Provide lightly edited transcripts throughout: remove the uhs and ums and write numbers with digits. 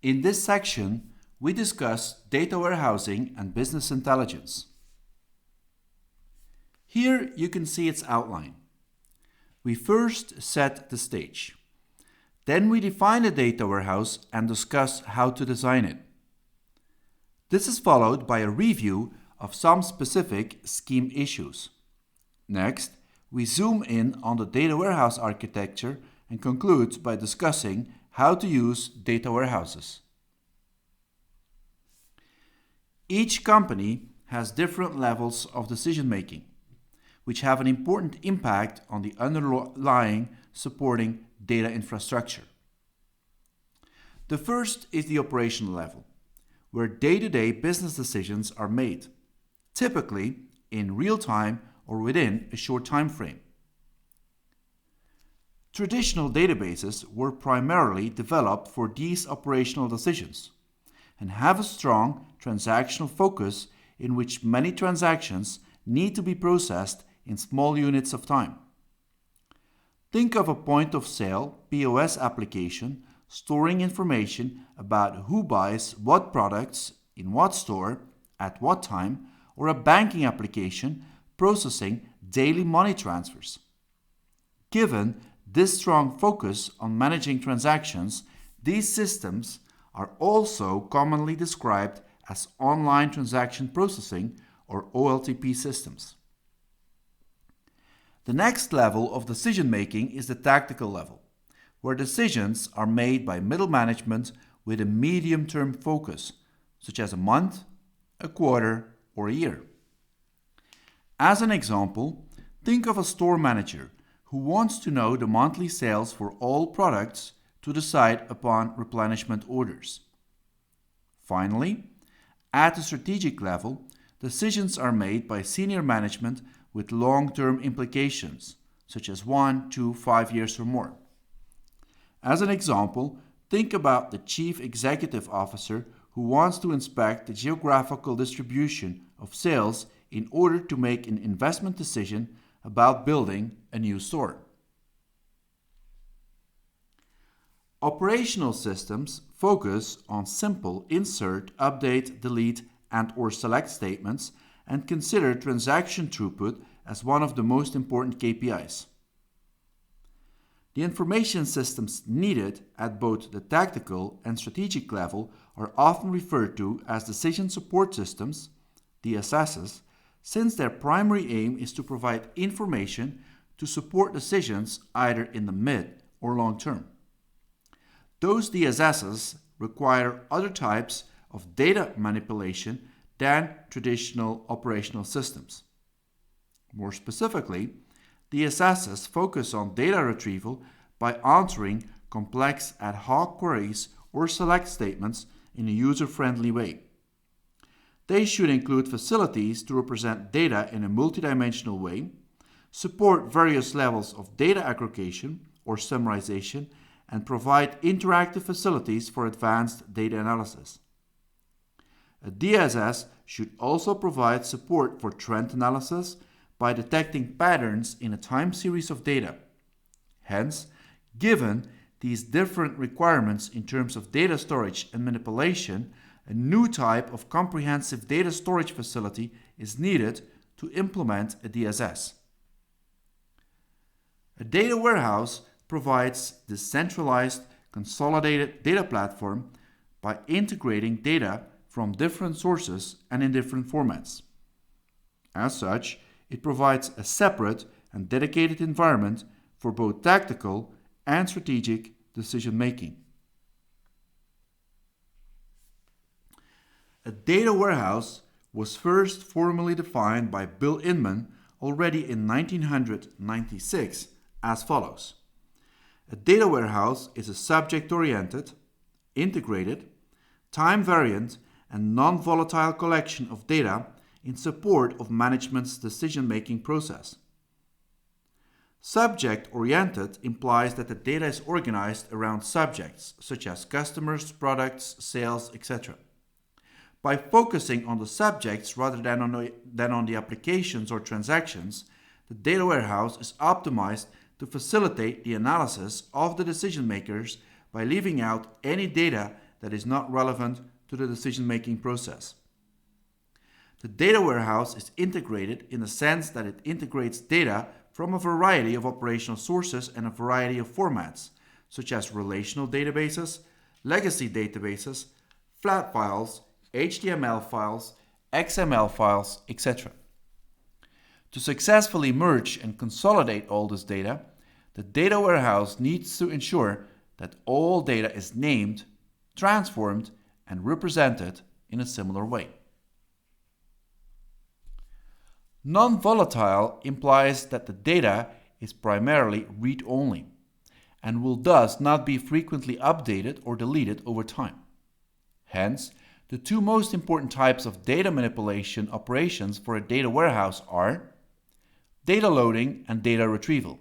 In this section, we discuss data warehousing and business intelligence. Here you can see its outline. We first set the stage. Then we define a data warehouse and discuss how to design it. This is followed by a review of some specific scheme issues. Next, we zoom in on the data warehouse architecture and conclude by discussing how to use data warehouses. Each company has different levels of decision making, which have an important impact on the underlying supporting data infrastructure. The first is the operational level, where day-to-day business decisions are made, typically in real time or within a short time frame. Traditional databases were primarily developed for these operational decisions and have a strong transactional focus in which many transactions need to be processed in small units of time. Think of a point-of-sale (POS) application storing information about who buys what products in what store at what time, or a banking application processing daily money transfers. Given this strong focus on managing transactions, these systems are also commonly described as online transaction processing or OLTP systems. The next level of decision making is the tactical level, where decisions are made by middle management with a medium-term focus, such as a month, a quarter, or a year. As an example, think of a store manager who wants to know the monthly sales for all products to decide upon replenishment orders. Finally, at the strategic level, decisions are made by senior management with long-term implications, such as 1, 2, 5 years or more. As an example, think about the chief executive officer who wants to inspect the geographical distribution of sales in order to make an investment decision about building a new store. Operational systems focus on simple insert, update, delete, and/or select statements and consider transaction throughput as one of the most important KPIs. The information systems needed at both the tactical and strategic level are often referred to as decision support systems, DSSs, since their primary aim is to provide information to support decisions either in the mid or long term. Those DSSs require other types of data manipulation than traditional operational systems. More specifically, DSSs focus on data retrieval by answering complex ad hoc queries or select statements in a user-friendly way. They should include facilities to represent data in a multidimensional way, support various levels of data aggregation or summarization, and provide interactive facilities for advanced data analysis. A DSS should also provide support for trend analysis by detecting patterns in a time series of data. Hence, given these different requirements in terms of data storage and manipulation, a new type of comprehensive data storage facility is needed to implement a DSS. A data warehouse provides this centralized, consolidated data platform by integrating data from different sources and in different formats. As such, it provides a separate and dedicated environment for both tactical and strategic decision making. A data warehouse was first formally defined by Bill Inman already in 1996 as follows. A data warehouse is a subject-oriented, integrated, time-variant, and non-volatile collection of data in support of management's decision-making process. Subject-oriented implies that the data is organized around subjects, such as customers, products, sales, etc. By focusing on the subjects rather than on the applications or transactions, the data warehouse is optimized to facilitate the analysis of the decision makers by leaving out any data that is not relevant to the decision-making process. The data warehouse is integrated in the sense that it integrates data from a variety of operational sources and a variety of formats, such as relational databases, legacy databases, flat files, HTML files, XML files, etc. To successfully merge and consolidate all this data, the data warehouse needs to ensure that all data is named, transformed, and represented in a similar way. Non-volatile implies that the data is primarily read-only and will thus not be frequently updated or deleted over time. Hence, the two most important types of data manipulation operations for a data warehouse are data loading and data retrieval.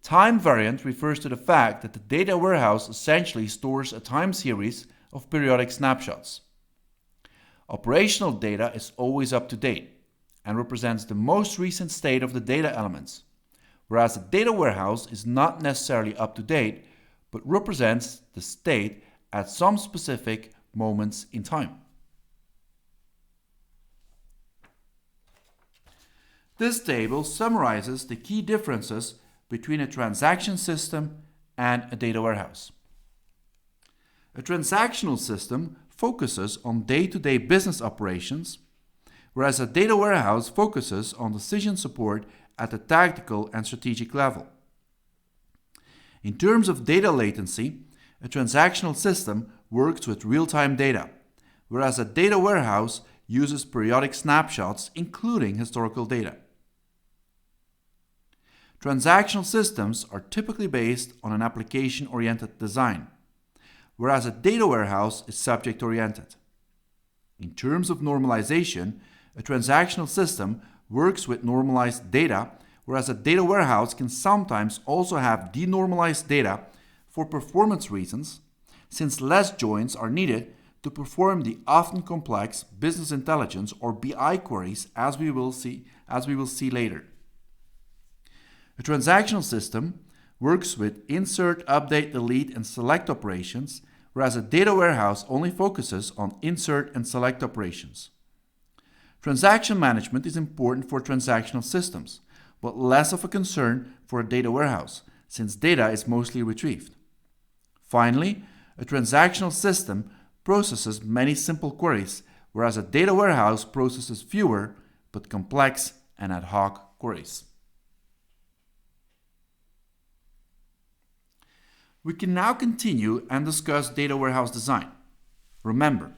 Time variant refers to the fact that the data warehouse essentially stores a time series of periodic snapshots. Operational data is always up to date and represents the most recent state of the data elements, whereas a data warehouse is not necessarily up to date, but represents the state at some specific moments in time. This table summarizes the key differences between a transaction system and a data warehouse. A transactional system focuses on day-to-day business operations, whereas a data warehouse focuses on decision support at the tactical and strategic level. In terms of data latency, a transactional system works with real-time data, whereas a data warehouse uses periodic snapshots, including historical data. Transactional systems are typically based on an application-oriented design, whereas a data warehouse is subject-oriented. In terms of normalization, a transactional system works with normalized data, whereas a data warehouse can sometimes also have denormalized data for performance reasons, since less joins are needed to perform the often complex business intelligence or BI queries as we will see later. A transactional system works with insert, update, delete, and select operations, whereas a data warehouse only focuses on insert and select operations. Transaction management is important for transactional systems, but less of a concern for a data warehouse, since data is mostly retrieved. Finally, a transactional system processes many simple queries, whereas a data warehouse processes fewer but complex and ad hoc queries. We can now continue and discuss data warehouse design. Remember,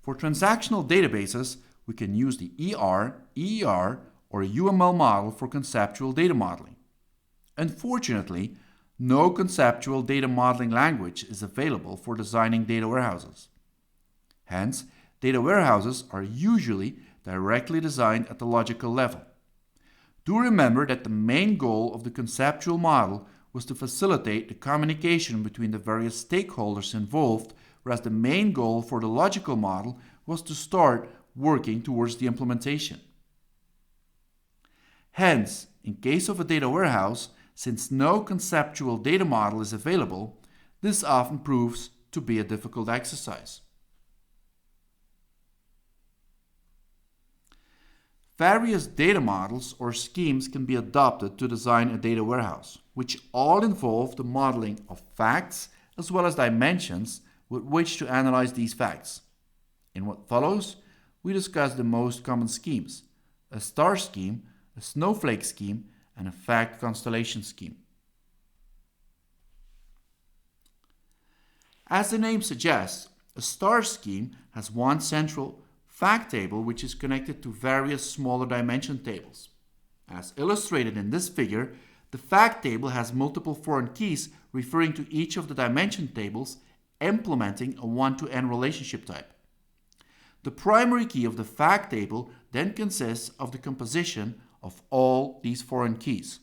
for transactional databases, we can use the ER, EER, or UML model for conceptual data modeling. Unfortunately, no conceptual data modeling language is available for designing data warehouses. Hence, data warehouses are usually directly designed at the logical level. Do remember that the main goal of the conceptual model was to facilitate the communication between the various stakeholders involved, whereas the main goal for the logical model was to start working towards the implementation. Hence, in case of a data warehouse, since no conceptual data model is available, this often proves to be a difficult exercise. Various data models or schemes can be adopted to design a data warehouse, which all involve the modeling of facts as well as dimensions with which to analyze these facts. In what follows, we discuss the most common schemes: a star scheme, a snowflake scheme, and a fact constellation scheme. As the name suggests, a star scheme has one central fact table which is connected to various smaller dimension tables. As illustrated in this figure, the fact table has multiple foreign keys referring to each of the dimension tables, implementing a one-to-n relationship type. The primary key of the fact table then consists of the composition of all these foreign keys.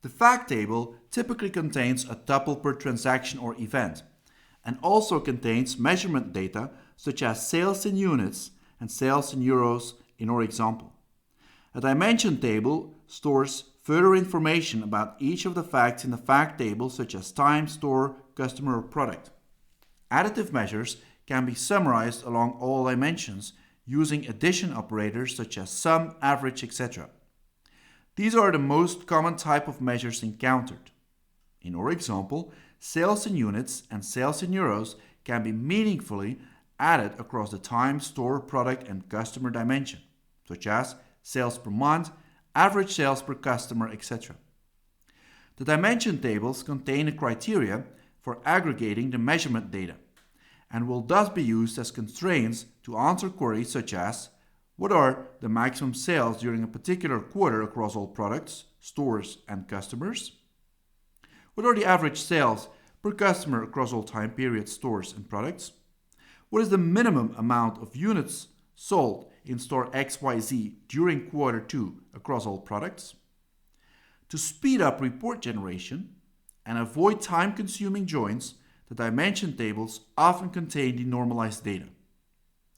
The fact table typically contains a tuple per transaction or event, and also contains measurement data such as sales in units and sales in euros in our example. A dimension table stores further information about each of the facts in the fact table, such as time, store, customer, or product. Additive measures can be summarized along all dimensions using addition operators such as sum, average, etc. These are the most common type of measures encountered. In our example, sales in units and sales in euros can be meaningfully added across the time, store, product, and customer dimension, such as sales per month, average sales per customer, etc. The dimension tables contain a criteria for aggregating the measurement data and will thus be used as constraints to answer queries such as what are the maximum sales during a particular quarter across all products, stores, and customers? What are the average sales per customer across all time periods, stores, and products? What is the minimum amount of units sold in store XYZ during quarter 2 across all products? To speed up report generation and avoid time-consuming joins, the dimension tables often contain denormalized data.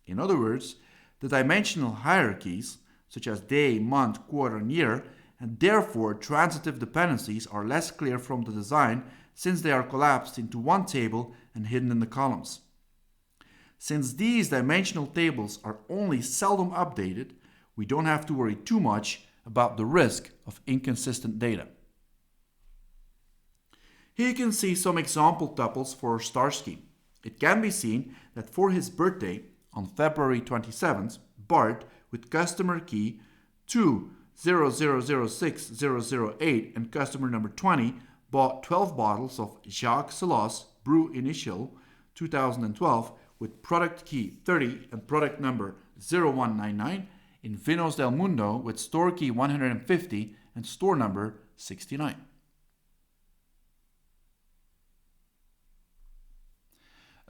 In other words, the dimensional hierarchies, such as day, month, quarter, and year, and therefore transitive dependencies are less clear from the design since they are collapsed into one table and hidden in the columns. Since these dimensional tables are only seldom updated, we don't have to worry too much about the risk of inconsistent data. Here you can see some example tuples for our star scheme. It can be seen that for his birthday on February 27th, Bart with customer key 200060008 and customer number 20 bought 12 bottles of Jacques Salas Brew Initial 2012 with product key 30 and product number 0199 in Vinos del Mundo with store key 150 and store number 69.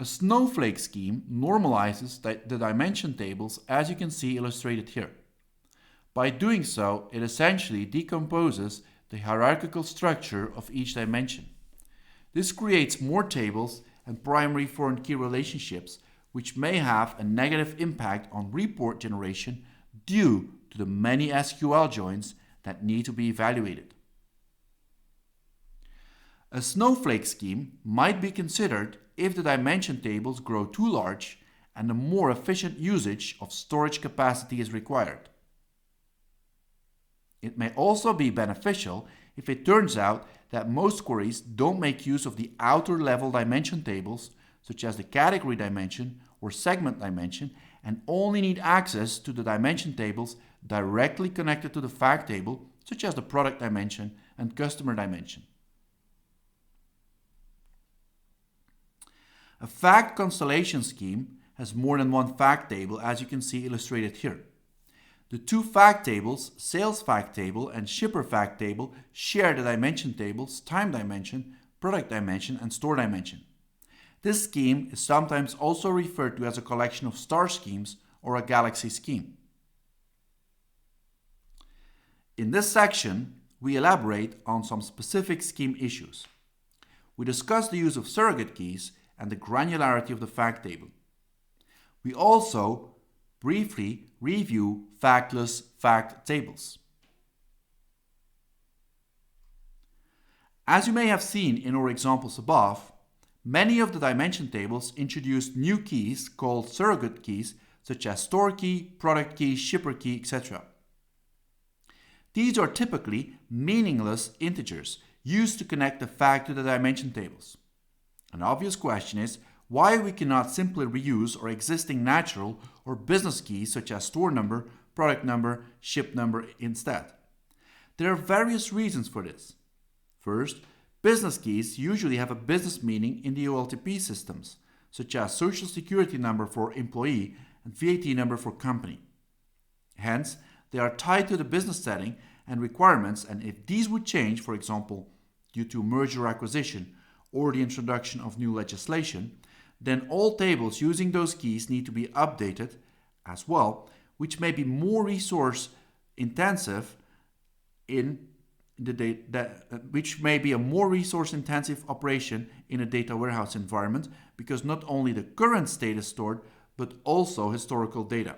A snowflake scheme normalizes the dimension tables as you can see illustrated here. By doing so, it essentially decomposes the hierarchical structure of each dimension. This creates more tables and primary foreign key relationships, which may have a negative impact on report generation due to the many SQL joins that need to be evaluated. A snowflake scheme might be considered if the dimension tables grow too large and a more efficient usage of storage capacity is required. It may also be beneficial if it turns out that most queries don't make use of the outer level dimension tables, such as the category dimension or segment dimension, and only need access to the dimension tables directly connected to the fact table, such as the product dimension and customer dimension. A fact constellation scheme has more than one fact table, as you can see illustrated here. The two fact tables, sales fact table and shipper fact table, share the dimension tables, time dimension, product dimension, and store dimension. This scheme is sometimes also referred to as a collection of star schemes or a galaxy scheme. In this section, we elaborate on some specific scheme issues. We discuss the use of surrogate keys and the granularity of the fact table. We also briefly review factless fact tables. As you may have seen in our examples above, many of the dimension tables introduce new keys called surrogate keys, such as store key, product key, shipper key, etc. These are typically meaningless integers used to connect the fact to the dimension tables. An obvious question is why we cannot simply reuse our existing natural or business keys such as store number, product number, ship number instead. There are various reasons for this. First, business keys usually have a business meaning in the OLTP systems, such as Social Security number for employee and VAT number for company. Hence, they are tied to the business setting and requirements, and if these would change, for example, due to merger acquisition or the introduction of new legislation, then all tables using those keys need to be updated as well, which may be more resource intensive which may be a more resource intensive operation in a data warehouse environment, because not only the current state is stored, but also historical data.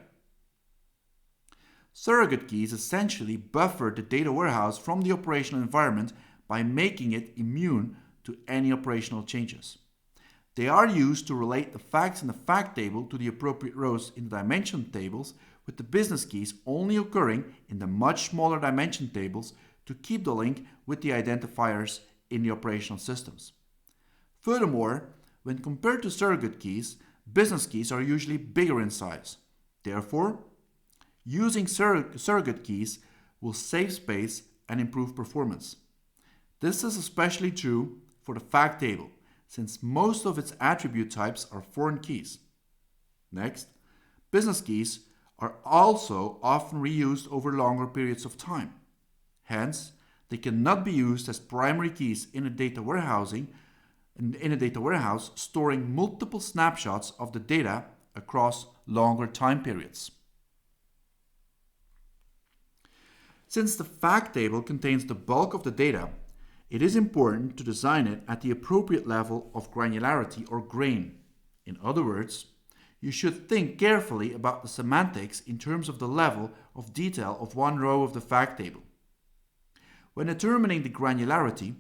Surrogate keys essentially buffer the data warehouse from the operational environment by making it immune to any operational changes. They are used to relate the facts in the fact table to the appropriate rows in the dimension tables, with the business keys only occurring in the much smaller dimension tables to keep the link with the identifiers in the operational systems. Furthermore, when compared to surrogate keys, business keys are usually bigger in size. Therefore, using surrogate keys will save space and improve performance. This is especially true for the fact table, since most of its attribute types are foreign keys. Next, business keys are also often reused over longer periods of time. Hence, they cannot be used as primary keys in a data warehouse storing multiple snapshots of the data across longer time periods. Since the fact table contains the bulk of the data, it is important to design it at the appropriate level of granularity or grain. In other words, you should think carefully about the semantics in terms of the level of detail of one row of the fact table. When determining the granularity,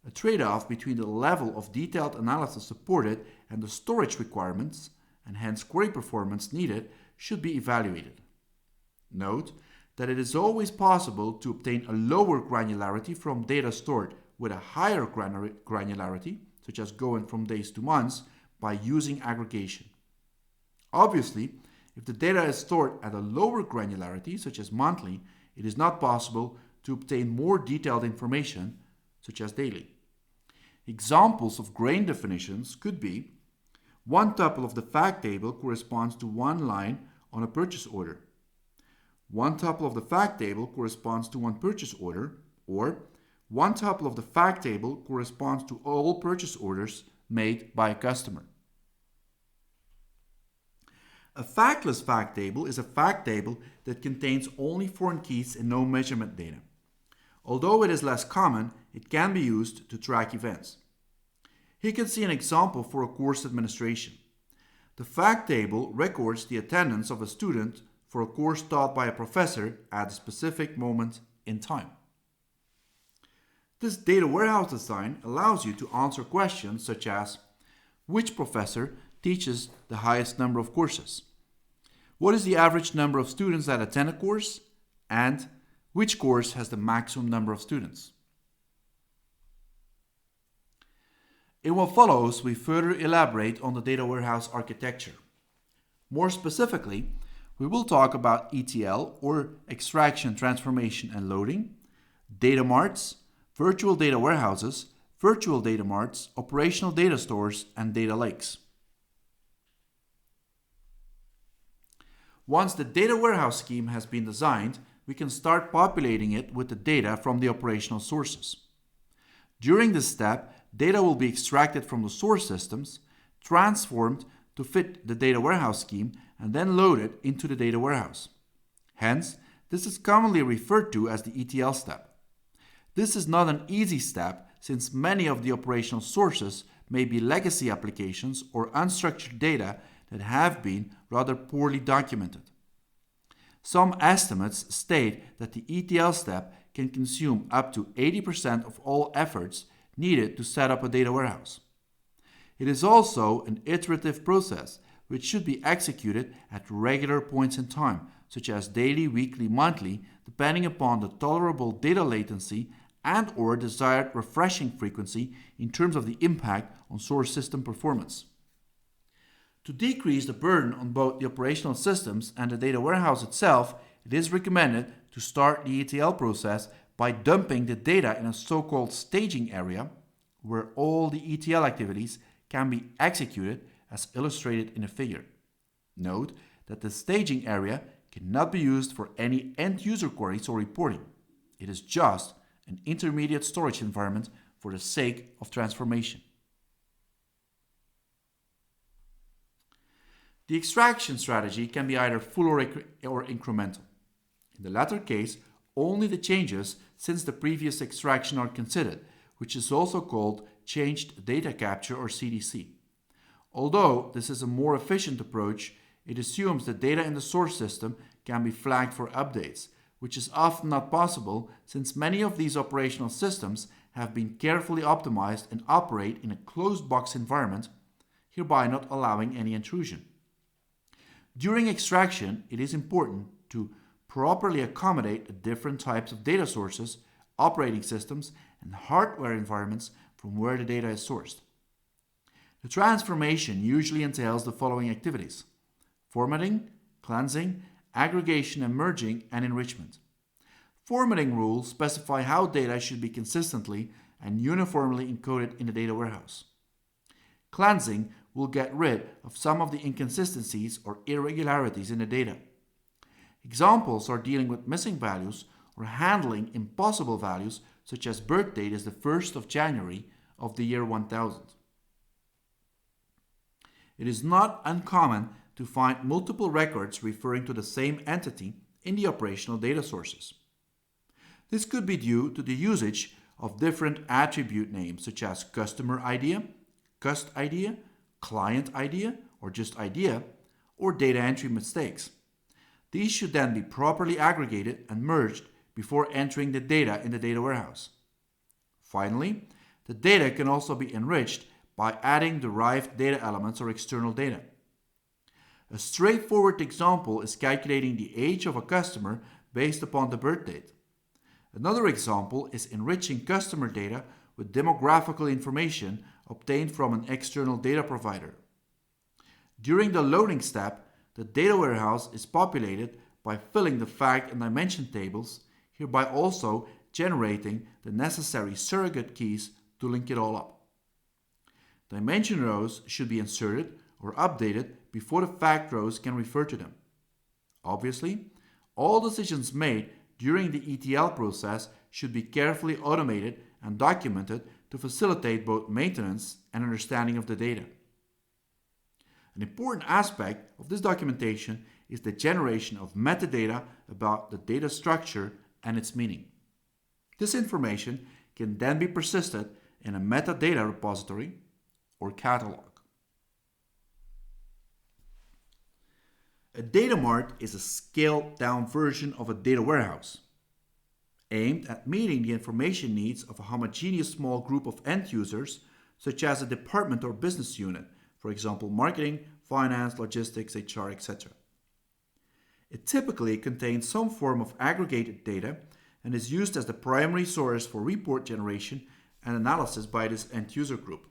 a trade-off between the level of detailed analysis supported and the storage requirements, and hence query performance needed, should be evaluated. Note that it is always possible to obtain a lower granularity from data stored with a higher granularity, such as going from days to months, by using aggregation. Obviously, if the data is stored at a lower granularity, such as monthly, it is not possible to obtain more detailed information, such as daily. Examples of grain definitions could be: one tuple of the fact table corresponds to one line on a purchase order. One tuple of the fact table corresponds to one purchase order, or one tuple of the fact table corresponds to all purchase orders made by a customer. A factless fact table is a fact table that contains only foreign keys and no measurement data. Although it is less common, it can be used to track events. Here you can see an example for a course administration. The fact table records the attendance of a student for a course taught by a professor at a specific moment in time. This data warehouse design allows you to answer questions such as: which professor teaches the highest number of courses? What is the average number of students that attend a course? And which course has the maximum number of students? In what follows, we further elaborate on the data warehouse architecture. More specifically, we will talk about ETL, or extraction, transformation, and loading, data marts, virtual data warehouses, virtual data marts, operational data stores, and data lakes. Once the data warehouse scheme has been designed, we can start populating it with the data from the operational sources. During this step, data will be extracted from the source systems, transformed to fit the data warehouse scheme, and then loaded into the data warehouse. Hence, this is commonly referred to as the ETL step. This is not an easy step, since many of the operational sources may be legacy applications or unstructured data that have been rather poorly documented. Some estimates state that the ETL step can consume up to 80% of all efforts needed to set up a data warehouse. It is also an iterative process which should be executed at regular points in time, such as daily, weekly, monthly, depending upon the tolerable data latency and/or desired refreshing frequency in terms of the impact on source system performance. To decrease the burden on both the operational systems and the data warehouse itself, it is recommended to start the ETL process by dumping the data in a so-called staging area, where all the ETL activities can be executed as illustrated in a figure. Note that the staging area cannot be used for any end-user queries or reporting. It is just an intermediate storage environment for the sake of transformation. The extraction strategy can be either full or incremental. In the latter case, only the changes since the previous extraction are considered, which is also called changed data capture or CDC. Although this is a more efficient approach, it assumes the data in the source system can be flagged for updates, which is often not possible since many of these operational systems have been carefully optimized and operate in a closed box environment, hereby not allowing any intrusion. During extraction, it is important to properly accommodate the different types of data sources, operating systems, and hardware environments from where the data is sourced. The transformation usually entails the following activities: formatting, cleansing, aggregation and merging, and enrichment. Formatting rules specify how data should be consistently and uniformly encoded in the data warehouse. Cleansing will get rid of some of the inconsistencies or irregularities in the data. Examples are dealing with missing values or handling impossible values, such as birth date is the 1st of January of the year 1000. It is not uncommon to find multiple records referring to the same entity in the operational data sources. This could be due to the usage of different attribute names such as customer idea, cust idea, client idea, or just idea, or data entry mistakes. These should then be properly aggregated and merged before entering the data in the data warehouse. Finally, the data can also be enriched by adding derived data elements or external data. A straightforward example is calculating the age of a customer based upon the birth date. Another example is enriching customer data with demographical information obtained from an external data provider. During the loading step, the data warehouse is populated by filling the fact and dimension tables, hereby also generating the necessary surrogate keys to link it all up. Dimension rows should be inserted or updated before the fact rows can refer to them. Obviously, all decisions made during the ETL process should be carefully automated and documented to facilitate both maintenance and understanding of the data. An important aspect of this documentation is the generation of metadata about the data structure and its meaning. This information can then be persisted in a metadata repository or catalog. A data mart is a scaled-down version of a data warehouse, aimed at meeting the information needs of a homogeneous small group of end users, such as a department or business unit, for example, marketing, finance, logistics, HR, etc. It typically contains some form of aggregated data and is used as the primary source for report generation and analysis by this end user group.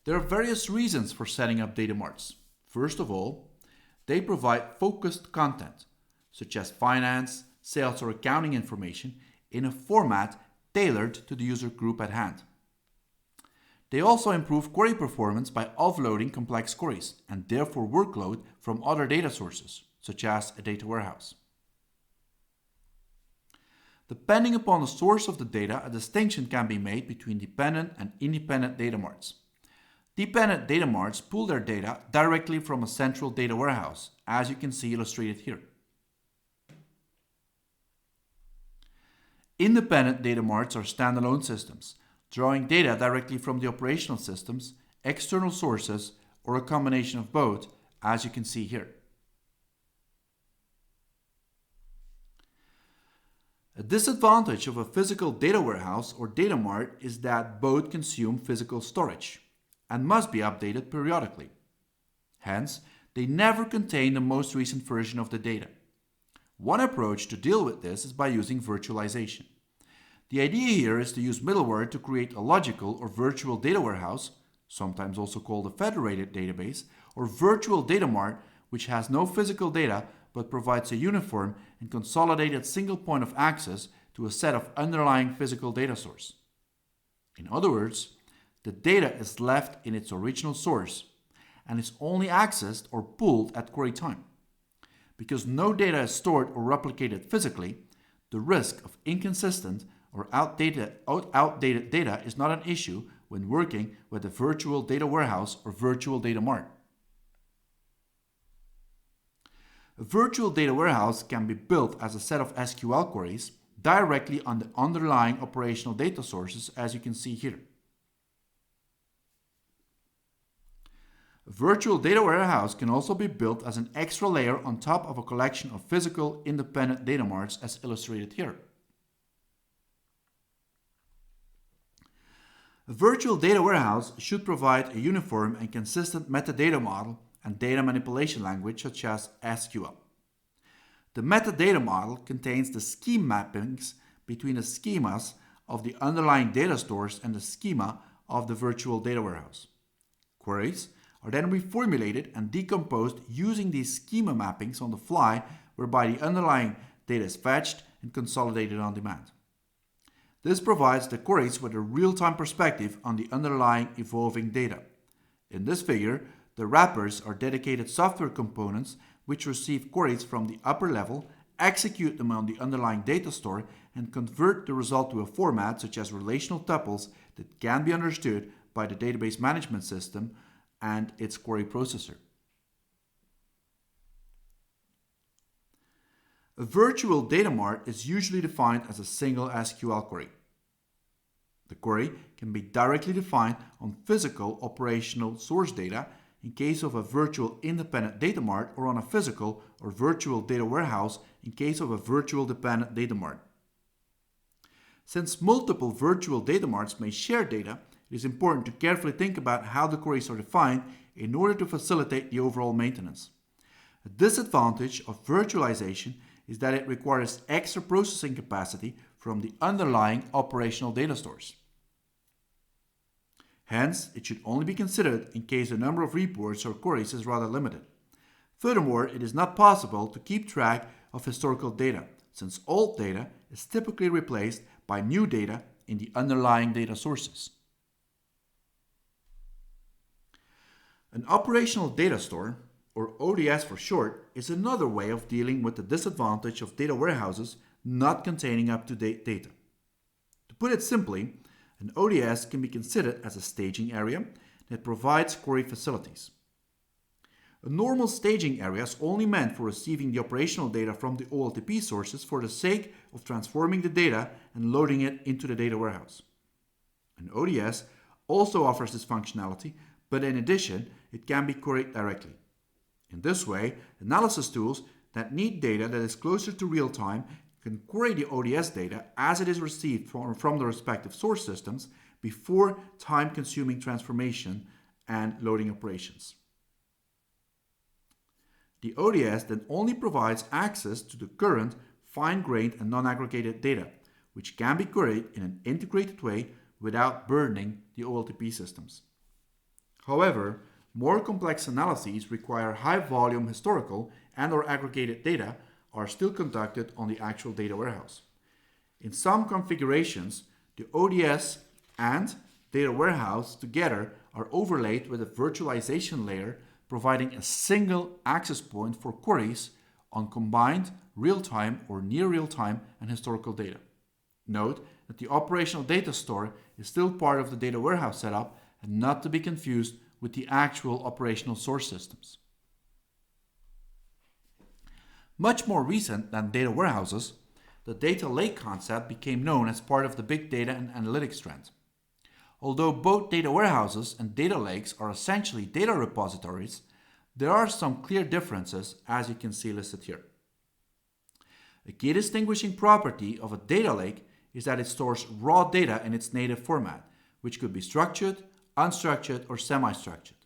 There are various reasons for setting up data marts. First of all, they provide focused content, such as finance, sales, or accounting information in a format tailored to the user group at hand. They also improve query performance by offloading complex queries and therefore workload from other data sources, such as a data warehouse. Depending upon the source of the data, a distinction can be made between dependent and independent data marts. Dependent data marts pull their data directly from a central data warehouse, as you can see illustrated here. Independent data marts are standalone systems, drawing data directly from the operational systems, external sources, or a combination of both, as you can see here. A disadvantage of a physical data warehouse or data mart is that both consume physical storage and must be updated periodically. Hence, they never contain the most recent version of the data. One approach to deal with this is by using virtualization. The idea here is to use middleware to create a logical or virtual data warehouse, sometimes also called a federated database, or virtual data mart, which has no physical data but provides a uniform and consolidated single point of access to a set of underlying physical data source. In other words, the data is left in its original source and is only accessed or pulled at query time. Because no data is stored or replicated physically, the risk of inconsistent or outdated data is not an issue when working with a virtual data warehouse or virtual data mart. A virtual data warehouse can be built as a set of SQL queries directly on the underlying operational data sources, as you can see here. A virtual data warehouse can also be built as an extra layer on top of a collection of physical independent data marts as illustrated here. A virtual data warehouse should provide a uniform and consistent metadata model and data manipulation language such as SQL. The metadata model contains the scheme mappings between the schemas of the underlying data stores and the schema of the virtual data warehouse. Queries are then reformulated and decomposed using these schema mappings on the fly, whereby the underlying data is fetched and consolidated on demand. This provides the queries with a real-time perspective on the underlying evolving data. In this figure, the wrappers are dedicated software components which receive queries from the upper level, execute them on the underlying data store, and convert the result to a format such as relational tuples that can be understood by the database management system and its query processor. A virtual data mart is usually defined as a single SQL query. The query can be directly defined on physical operational source data in case of a virtual independent data mart, or on a physical or virtual data warehouse in case of a virtual dependent data mart. Since multiple virtual data marts may share data, it is important to carefully think about how the queries are defined in order to facilitate the overall maintenance. A disadvantage of virtualization is that it requires extra processing capacity from the underlying operational data stores. Hence, it should only be considered in case the number of reports or queries is rather limited. Furthermore, it is not possible to keep track of historical data, since old data is typically replaced by new data in the underlying data sources. An operational data store, or ODS for short, is another way of dealing with the disadvantage of data warehouses not containing up-to-date data. To put it simply, an ODS can be considered as a staging area that provides query facilities. A normal staging area is only meant for receiving the operational data from the OLTP sources for the sake of transforming the data and loading it into the data warehouse. An ODS also offers this functionality, but in addition, it can be queried directly. In this way, analysis tools that need data that is closer to real time can query the ODS data as it is received from the respective source systems before time-consuming transformation and loading operations. The ODS then only provides access to the current fine-grained and non-aggregated data, which can be queried in an integrated way without burdening the OLTP systems. However, more complex analyses require high-volume historical and/or aggregated data are still conducted on the actual data warehouse. In some configurations, the ODS and data warehouse together are overlaid with a virtualization layer, providing a single access point for queries on combined real-time or near real-time and historical data. Note that the operational data store is still part of the data warehouse setup and not to be confused with the actual operational source systems. Much more recent than data warehouses, the data lake concept became known as part of the big data and analytics trend. Although both data warehouses and data lakes are essentially data repositories, there are some clear differences, as you can see listed here. A key distinguishing property of a data lake is that it stores raw data in its native format, which could be structured, unstructured, or semi-structured.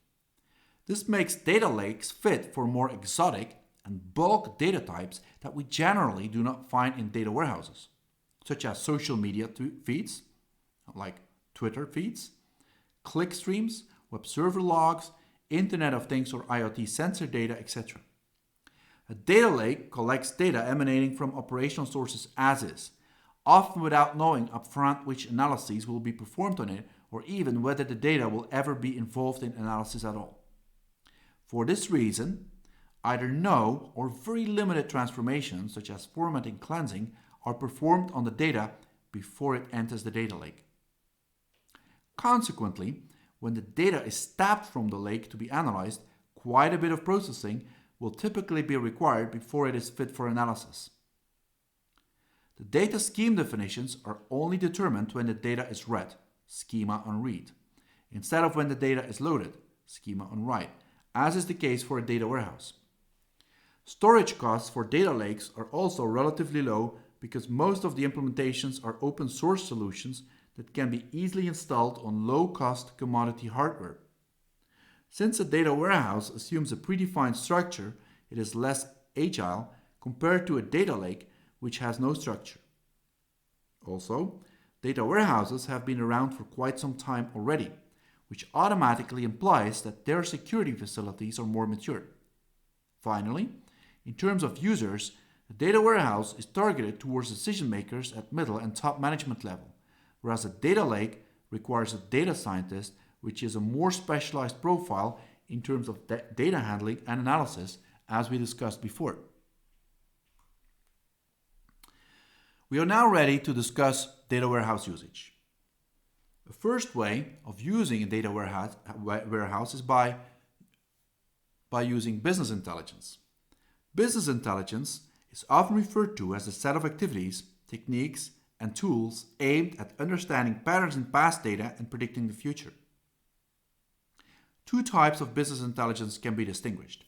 This makes data lakes fit for more exotic and bulk data types that we generally do not find in data warehouses, such as social media feeds, like Twitter feeds, click streams, web server logs, Internet of Things or IoT sensor data, etc. A data lake collects data emanating from operational sources as is, often without knowing upfront which analyses will be performed on it or even whether the data will ever be involved in analysis at all. For this reason, either no or very limited transformations, such as formatting cleansing, are performed on the data before it enters the data lake. Consequently, when the data is tapped from the lake to be analyzed, quite a bit of processing will typically be required before it is fit for analysis. The data scheme definitions are only determined when the data is read, schema on read, instead of when the data is loaded, schema on write, as is the case for a data warehouse. Storage costs for data lakes are also relatively low because most of the implementations are open source solutions that can be easily installed on low-cost commodity hardware. Since a data warehouse assumes a predefined structure, it is less agile compared to a data lake which has no structure. Also, data warehouses have been around for quite some time already, which automatically implies that their security facilities are more mature. Finally, in terms of users, a data warehouse is targeted towards decision makers at middle and top management level, whereas a data lake requires a data scientist, which is a more specialized profile in terms of data handling and analysis, as we discussed before. We are now ready to discuss data warehouse usage. The first way of using a data warehouse is by using business intelligence. Business intelligence is often referred to as a set of activities, techniques, and tools aimed at understanding patterns in past data and predicting the future. Two types of business intelligence can be distinguished.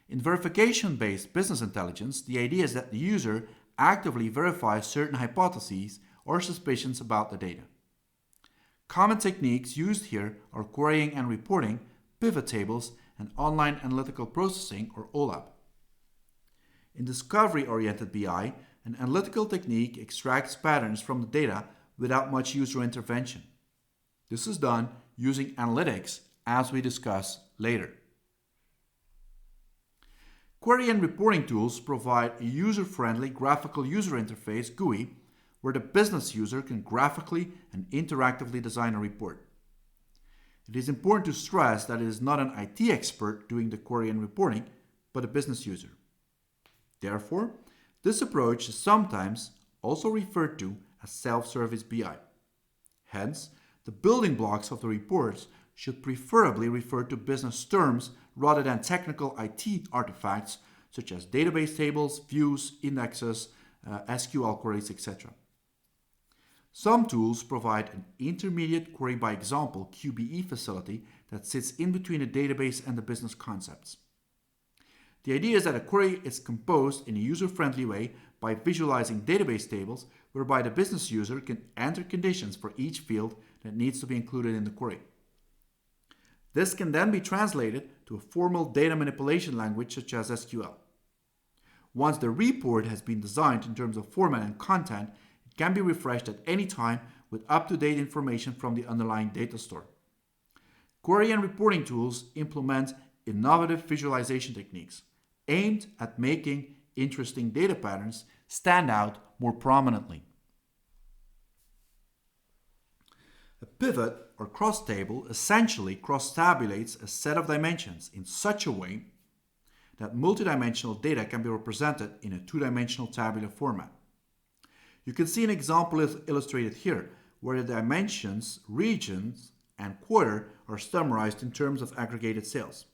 In verification-based business intelligence, the idea is that the user actively verifies certain hypotheses or suspicions about the data. Common techniques used here are querying and reporting, pivot tables, and online analytical processing, or OLAP. In discovery-oriented BI, an analytical technique extracts patterns from the data without much user intervention. This is done using analytics, as we discuss later. Query and reporting tools provide a user-friendly graphical user interface GUI where the business user can graphically and interactively design a report. It is important to stress that it is not an IT expert doing the query and reporting, but a business user. Therefore, this approach is sometimes also referred to as self-service BI. Hence, the building blocks of the reports should preferably refer to business terms rather than technical IT artifacts such as database tables, views, indexes, SQL queries, etc. Some tools provide an intermediate query by example QBE facility that sits in between a database and the business concepts. The idea is that a query is composed in a user-friendly way by visualizing database tables whereby the business user can enter conditions for each field that needs to be included in the query. This can then be translated to a formal data manipulation language such as SQL. Once the report has been designed in terms of format and content, it can be refreshed at any time with up-to-date information from the underlying data store. Query and reporting tools implement innovative visualization techniques aimed at making interesting data patterns stand out more prominently. A pivot or cross table essentially cross-tabulates a set of dimensions in such a way that multidimensional data can be represented in a two-dimensional tabular format. You can see an example illustrated here, where the dimensions, regions, and quarter are summarized in terms of aggregated sales.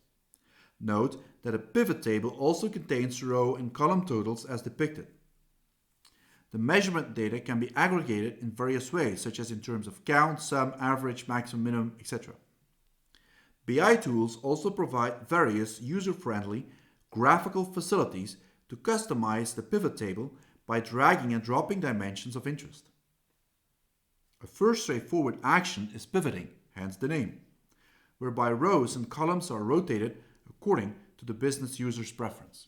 Note that a pivot table also contains row and column totals as depicted. The measurement data can be aggregated in various ways, such as in terms of count, sum, average, maximum, minimum, etc. BI tools also provide various user-friendly graphical facilities to customize the pivot table by dragging and dropping dimensions of interest. A first straightforward action is pivoting, hence the name, whereby rows and columns are rotated according to the business user's preference.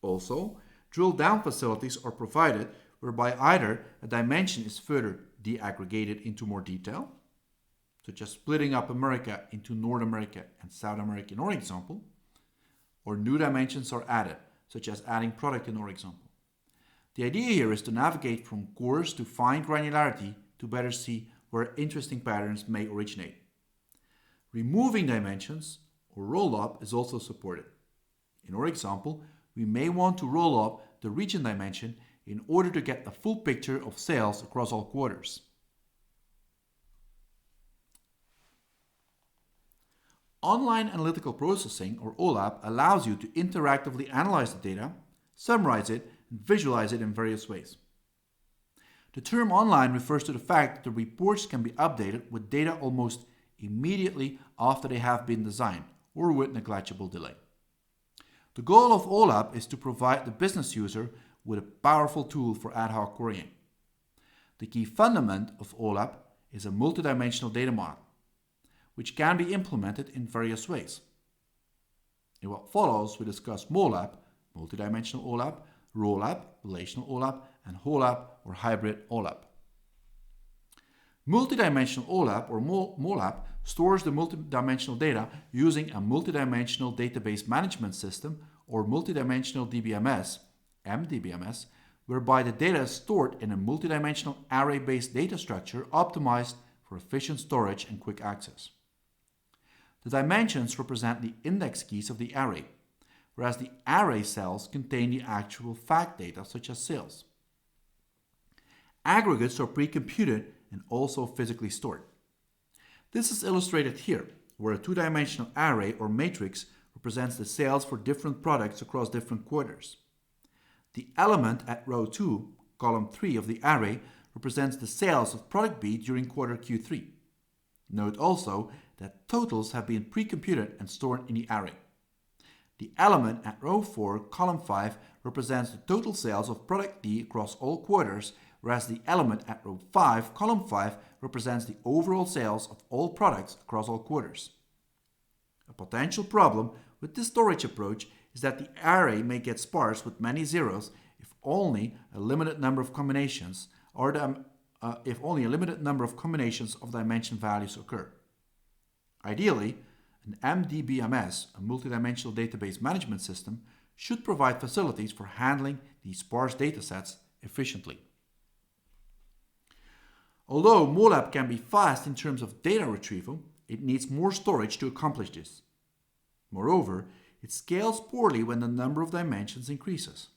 Also, drill-down facilities are provided whereby either a dimension is further deaggregated into more detail, such as splitting up America into North America and South America in our example, or new dimensions are added, such as adding product in our example. The idea here is to navigate from coarse to fine granularity to better see where interesting patterns may originate. Removing dimensions or roll-up is also supported. In our example, we may want to roll up the region dimension in order to get a full picture of sales across all quarters. Online analytical processing, or OLAP, allows you to interactively analyze the data, summarize it, and visualize it in various ways. The term online refers to the fact that the reports can be updated with data almost immediately after they have been designed, or with negligible delay. The goal of OLAP is to provide the business user with a powerful tool for ad hoc querying. The key fundament of OLAP is a multidimensional data model, which can be implemented in various ways. In what follows, we discuss MOLAP, multidimensional OLAP, ROLAP, relational OLAP, and HOLAP or hybrid OLAP. Multidimensional OLAP or MOLAP stores the multidimensional data using a multidimensional database management system or multidimensional DBMS, MDBMS, whereby the data is stored in a multidimensional array-based data structure optimized for efficient storage and quick access. The dimensions represent the index keys of the array, whereas the array cells contain the actual fact data such as sales. Aggregates are pre-computed and also physically stored. This is illustrated here, where a two-dimensional array or matrix represents the sales for different products across different quarters. The element at row 2, column 3 of the array represents the sales of product B during quarter Q3. Note also that totals have been pre-computed and stored in the array. The element at row 4, column 5 represents the total sales of product D across all quarters, whereas the element at row 5, column 5 represents the overall sales of all products across all quarters. A potential problem with this storage approach is that the array may get sparse with many zeros if only a limited number of combinations of dimension values occur. Ideally, an MDBMS, a multidimensional database management system, should provide facilities for handling these sparse datasets efficiently. Although MOLAP can be fast in terms of data retrieval, it needs more storage to accomplish this. Moreover, it scales poorly when the number of dimensions increases.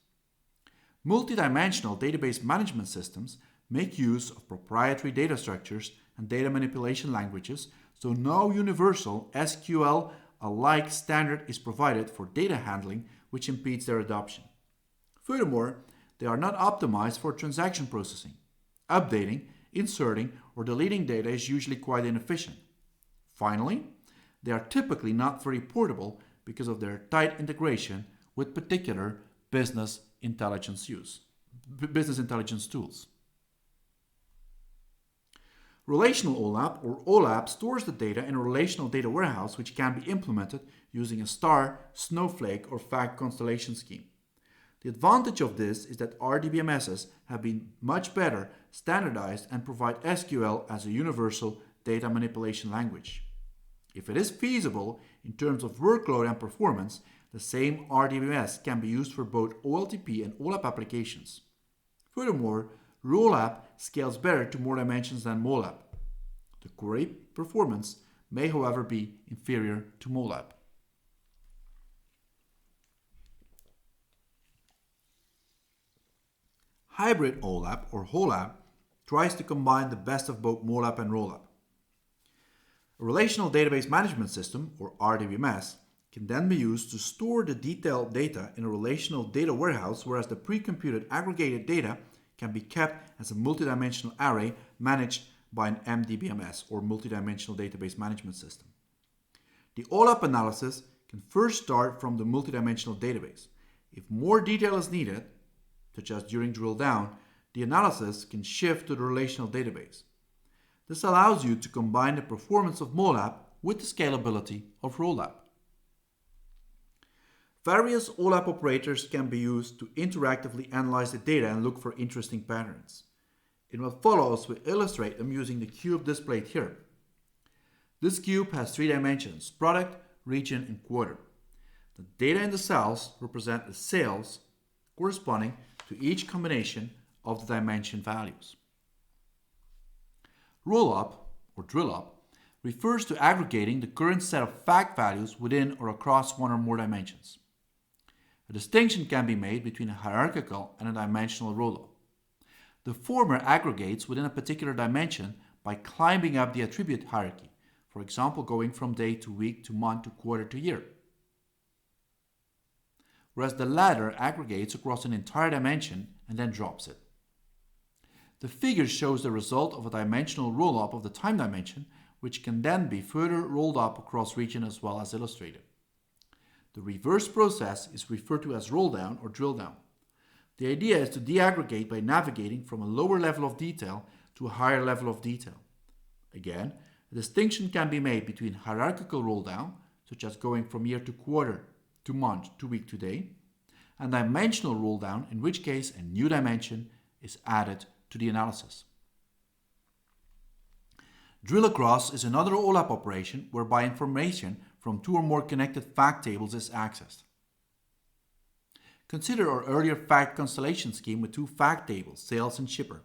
Multidimensional database management systems make use of proprietary data structures and data manipulation languages, so no universal SQL-alike standard is provided for data handling, which impedes their adoption. Furthermore, they are not optimized for transaction processing. Updating, inserting, or deleting data is usually quite inefficient. Finally, they are typically not very portable because of their tight integration with particular business intelligence tools. Relational OLAP or OLAP stores the data in a relational data warehouse which can be implemented using a star, snowflake, or fact constellation scheme. The advantage of this is that RDBMSs have been much better standardized and provide SQL as a universal data manipulation language. If it is feasible in terms of workload and performance, the same RDBMS can be used for both OLTP and OLAP applications. Furthermore, ROLAP scales better to more dimensions than MOLAP. The query performance may, however, be inferior to MOLAP. Hybrid OLAP or HOLAP tries to combine the best of both MOLAP and ROLAP. A relational database management system, or RDBMS, can then be used to store the detailed data in a relational data warehouse, whereas the pre-computed aggregated data can be kept as a multidimensional array managed by an MDBMS, or multidimensional database management system. The OLAP analysis can first start from the multidimensional database. If more detail is needed, such as during drill down, the analysis can shift to the relational database. This allows you to combine the performance of MOLAP with the scalability of ROLAP. Various OLAP operators can be used to interactively analyze the data and look for interesting patterns. In what follows, we illustrate them using the cube displayed here. This cube has 3 dimensions: product, region, and quarter. The data in the cells represent the sales corresponding to each combination of the dimension values. Rollup, or drillup, refers to aggregating the current set of fact values within or across one or more dimensions. A distinction can be made between a hierarchical and a dimensional rollup. The former aggregates within a particular dimension by climbing up the attribute hierarchy, for example, going from day to week to month to quarter to year. Whereas the latter aggregates across an entire dimension and then drops it. The figure shows the result of a dimensional rollup of the time dimension, which can then be further rolled up across region as well as illustrated. The reverse process is referred to as roll down or drill down. The idea is to deaggregate by navigating from a lower level of detail to a higher level of detail. Again, a distinction can be made between hierarchical roll down, such as going from year to quarter, to month, to week to day, and dimensional roll down, in which case a new dimension is added to the analysis. Drill across is another OLAP operation whereby information from two or more connected fact tables is accessed. Consider our earlier fact constellation scheme with two fact tables, sales and shipper.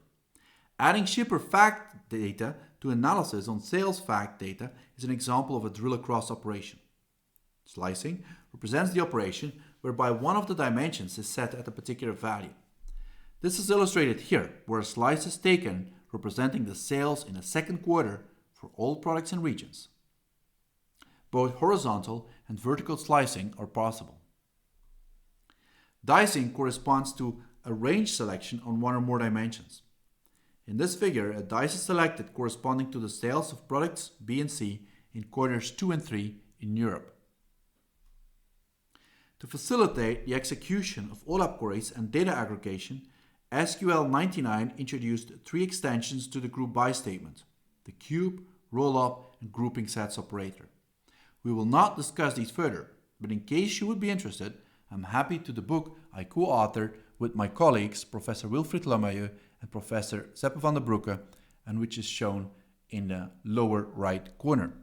Adding shipper fact data to analysis on sales fact data is an example of a drill across operation. Slicing represents the operation whereby one of the dimensions is set at a particular value. This is illustrated here, where a slice is taken representing the sales in a second quarter for all products and regions. Both horizontal and vertical slicing are possible. Dicing corresponds to a range selection on one or more dimensions. In this figure, a dice is selected corresponding to the sales of products B and C in quarters 2 and 3 in Europe. To facilitate the execution of OLAP queries and data aggregation, SQL 99 introduced 3 extensions to the group by statement: the cube, rollup, and grouping sets operator. We will not discuss these further, but in case you would be interested, I'm happy to the book I co-authored with my colleagues Professor Wilfried Lammeyer and Professor Seppe van der Broeke, and which is shown in the lower right corner.